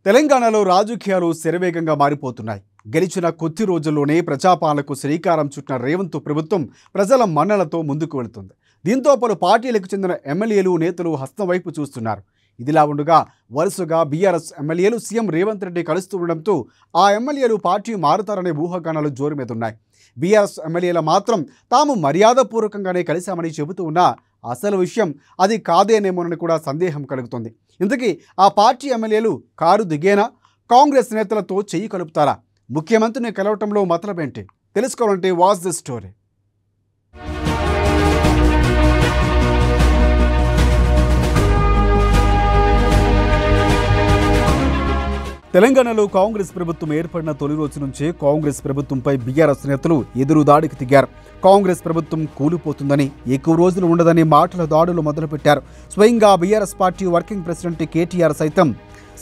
తెలంగాణలో రాజకీయాలు శరవేగంగా మారిపోతున్నాయి. గెలిచిన కొద్ది రోజుల్లోనే ప్రజాపాలనకు శ్రీకారం చుట్టిన రేవంత్ ప్రభుత్వం ప్రజల మన్ననలతో ముందుకు వెళుతుంది. దీంతో పలు పార్టీలకు చెందిన ఎమ్మెల్యేలు, నేతలు హస్తం వైపు చూస్తున్నారు. ఇదిలా ఉండగా వరుసగా బీఆర్ఎస్ ఎమ్మెల్యేలు సీఎం రేవంత్ రెడ్డి కలుస్తూ ఉండడంతో ఆ ఎమ్మెల్యేలు పార్టీ మారుతారనే ఊహాగానాలు జోరు మీదున్నాయి. బీఆర్ఎస్ ఎమ్మెల్యేల మాత్రం తాము మర్యాదపూర్వకంగానే కలిశామని చెబుతూ ఉన్నా అసలు విషయం అది కాదేనేమోనని కూడా సందేహం కలుగుతుంది. ఇంతకీ ఆ పార్టీ ఎమ్మెల్యేలు కారు దిగేనా, కాంగ్రెస్ నేతలతో చెయ్యి కలుపుతారా? ముఖ్యమంత్రిని కలవటంలో మతలబేంటి? తెలుసుకోవాలంటే వాచ్ ది స్టోరీ. తెలంగాణలో కాంగ్రెస్ ప్రభుత్వం ఏర్పడిన తొలి రోజు నుంచే కాంగ్రెస్ ప్రభుత్వంపై బీఆర్ఎస్ నేతలు ఎదురు దాడికి దిగారు. కాంగ్రెస్ ప్రభుత్వం కూలిపోతుందని, ఎక్కువ రోజులు ఉండదని మాటల దాడులు మొదలుపెట్టారు. స్వయంగా BRS party working president KTR సైతం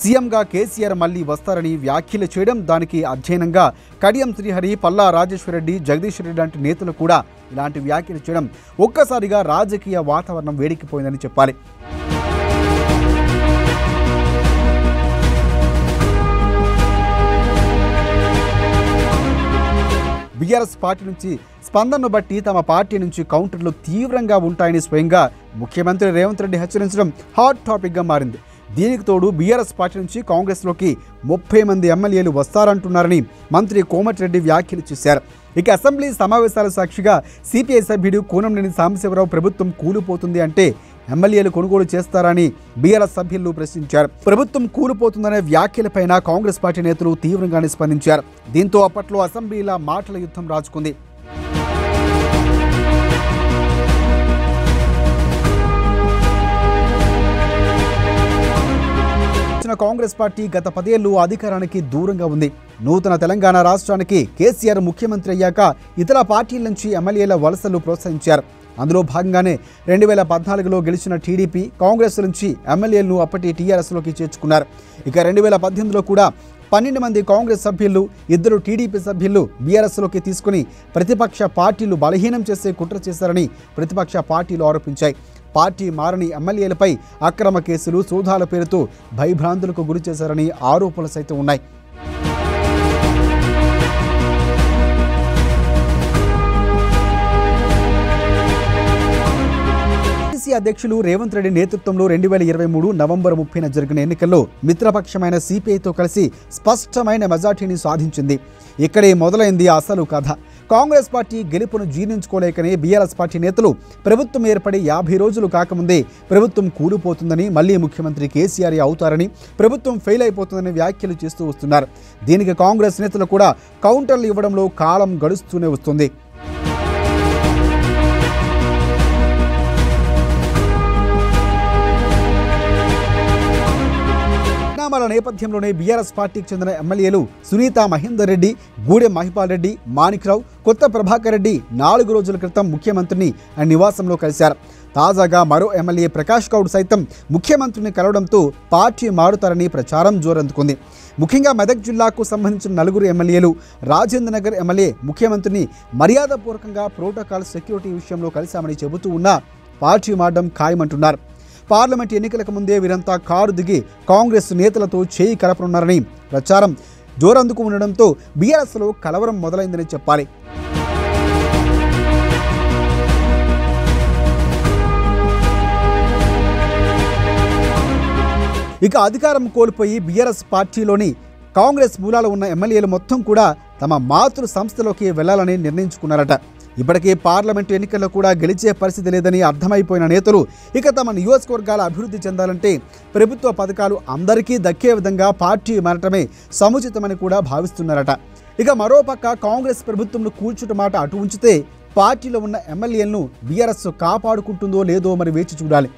సీఎంగా కేసీఆర్ మళ్లీ వస్తారని వ్యాఖ్యలు చేయడం, దానికి అధ్యయనంగా కడియం శ్రీహరి, పల్లా రాజేశ్వరరెడ్డి, జగదీష్ రెడ్డి లాంటి నేతలు కూడా ఇలాంటి వ్యాఖ్యలు చేయడం ఒక్కసారిగా రాజకీయ వాతావరణం వేడెక్కిపోయిందని చెప్పాలి. బీఆర్ఎస్ పార్టీ నుంచి స్పందనను బట్టి తమ పార్టీ నుంచి కౌంటర్లు తీవ్రంగా ఉంటాయని స్వయంగా ముఖ్యమంత్రి రేవంత్ రెడ్డి హెచ్చరించడం హాట్ టాపిక్గా మారింది. దీనికి తోడు బీఆర్ఎస్ పార్టీ నుంచి కాంగ్రెస్లోకి 30 మంది ఎమ్మెల్యేలు వస్తారంటున్నారని మంత్రి కోమటిరెడ్డి వ్యాఖ్యలు చేశారు. ఇక అసెంబ్లీ సమావేశాల సాక్షిగా సిపిఐ సభ్యుడు కూనంనేని సాంబశివరావు ప్రభుత్వం కూలిపోతుంది అంటే ఎమ్మెల్యేలు కొనుగోలు చేస్తారని బీఆర్ఎస్ సభ్యులు ప్రశ్నించారు. ప్రభుత్వం కూలిపోతుందనే వ్యాఖ్యలపైన కాంగ్రెస్ పార్టీ నేతలు తీవ్రంగానే స్పందించారు. దీంతో అప్పట్లో అసెంబ్లీలో మాటల యుద్ధం రాజుకుంది. కాంగ్రెస్ పార్టీ గత 10 ఏళ్లు అధికారానికి దూరంగా ఉంది. నూతన తెలంగాణ రాష్ట్రానికి కేసీఆర్ ముఖ్యమంత్రి అయ్యాక ఇతర పార్టీల నుంచి ఎమ్మెల్యేల వలసలు ప్రోత్సహించారు. అందులో భాగంగానే 2014లో గెలిచిన టీడీపీ, కాంగ్రెస్ నుంచి ఎమ్మెల్యేలను అప్పటి టీఆర్ఎస్లోకి చేర్చుకున్నారు. ఇక 2018లో కూడా 12 మంది కాంగ్రెస్ సభ్యులు, 2 టీడీపీ సభ్యులు బీఆర్ఎస్లోకి తీసుకుని ప్రతిపక్ష పార్టీలు బలహీనం చేసే కుట్ర చేశారని ప్రతిపక్ష పార్టీలు ఆరోపించాయి. పార్టీ మారని ఎమ్మెల్యేలపై అక్రమ కేసులు, సోదాల పేరుతో భయభ్రాంతులకు గురి చేశారని ఆరోపణలు సైతం ఉన్నాయి. అధ్యక్షులు రేవంత్ రెడ్డి నేతృత్వంలో 2023 నవంబర్ 30న జరిగిన ఎన్నికల్లో మిత్రపక్షమైన సిపిఐతో కలిసి స్పష్టమైన మెజార్టీని సాధించింది. ఇక్కడే మొదలైంది అసలు కథ. కాంగ్రెస్ పార్టీ గెలుపును జీర్ణించుకోలేకనే బీఆర్ఎస్ పార్టీ నేతలు ప్రభుత్వం ఏర్పడి 50 రోజులు కాకముందే ప్రభుత్వం కూలిపోతుందని, మళ్లీ ముఖ్యమంత్రి కేసీఆర్ అవుతారని, ప్రభుత్వం ఫెయిల్ అయిపోతుందని వ్యాఖ్యలు చేస్తూ వస్తున్నారు. దీనికి కాంగ్రెస్ నేతలు కూడా కౌంటర్లు ఇవ్వడంలో కాలం గడుస్తూనే వస్తుంది. నేపథ్యంలోనే బీఆర్ఎస్ పార్టీకి చెందిన ఎమ్మెల్యేలు సునీత మహేందర్ రెడ్డి, గూడెం మహిపాల్ రెడ్డి, మాణిక్రావు, కొత్త ప్రభాకర్ రెడ్డి 4 రోజుల క్రితం ముఖ్యమంత్రిని ఆయన నివాసంలో కలిశారు. తాజాగా మరో ఎమ్మెల్యే ప్రకాష్ గౌడ్ సైతం ముఖ్యమంత్రిని కలవడంతో పార్టీ మారుతారని ప్రచారం జోరందుకుంది. ముఖ్యంగా మెదక్ జిల్లాకు సంబంధించిన 4 ఎమ్మెల్యేలు, రాజేంద్ర నగర్ ఎమ్మెల్యే ముఖ్యమంత్రిని మర్యాదపూర్వకంగా ప్రోటోకాల్ సెక్యూరిటీ విషయంలో కలిశామని చెబుతూ ఉన్నా పార్టీ మారడం ఖాయమంటున్నారు. పార్లమెంట్ ఎన్నికలకు ముందే వీరంతా కారు దిగి కాంగ్రెస్ నేతలతో చేయి కలపనున్నారని ప్రచారం జోరందుకు ఉండడంతో బీఆర్ఎస్లో కలవరం మొదలైందని చెప్పాలి. ఇక అధికారం కోల్పోయి బీఆర్ఎస్ పార్టీలోని కాంగ్రెస్ మూలాలు ఉన్న ఎమ్మెల్యేలు మొత్తం కూడా తమ మాతృ సంస్థలోకి వెళ్లాలని నిర్ణయించుకున్నారట. ఇప్పటికే పార్లమెంటు ఎన్నికల్లో కూడా గెలిచే పరిస్థితి లేదని అర్థమైపోయిన నేతలు ఇక తమ నియోజకవర్గాల అభివృద్ధి చెందాలంటే ప్రభుత్వ పథకాలు అందరికీ దక్కే విధంగా పార్టీ మారటమే సముచితమని కూడా భావిస్తున్నారట. ఇక మరోపక్క కాంగ్రెస్ ప్రభుత్వంను కూల్చుట మాట అటు ఉంచితే పార్టీలో ఉన్న ఎమ్మెల్యేలను బీఆర్ఎస్ కాపాడుకుంటుందో లేదో మరి వేచి చూడాలి.